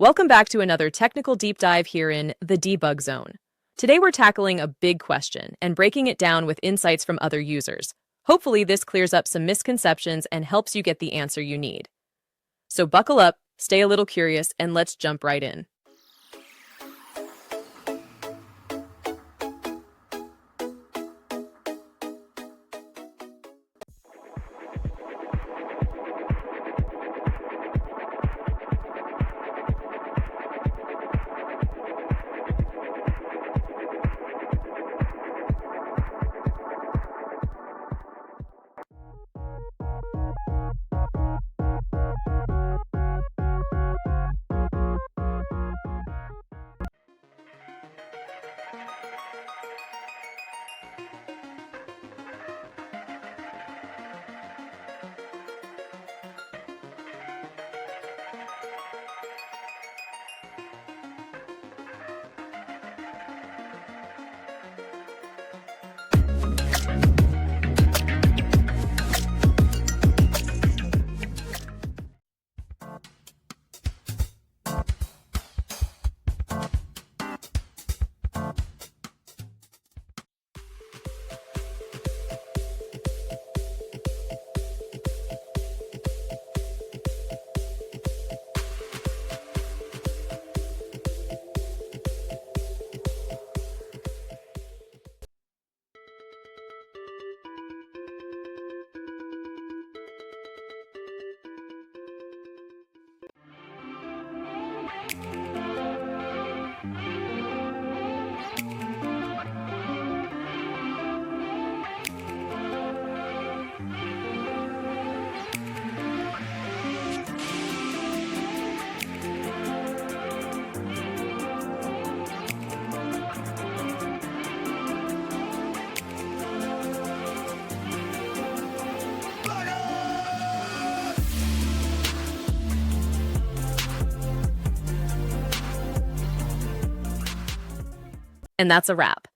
Welcome back to another technical deep dive here in the debug zone. Today we're tackling a big question and breaking it down with insights from other users. Hopefully this clears up some misconceptions and helps you get the answer you need. So buckle up, stay a little curious, and let's jump right in. And that's a wrap.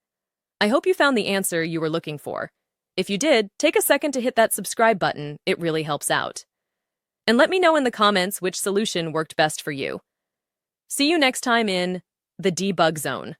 I hope you found the answer you were looking for. If you did, take a second to hit that subscribe button. It really helps out. And let me know in the comments which solution worked best for you. See you next time in the debug zone.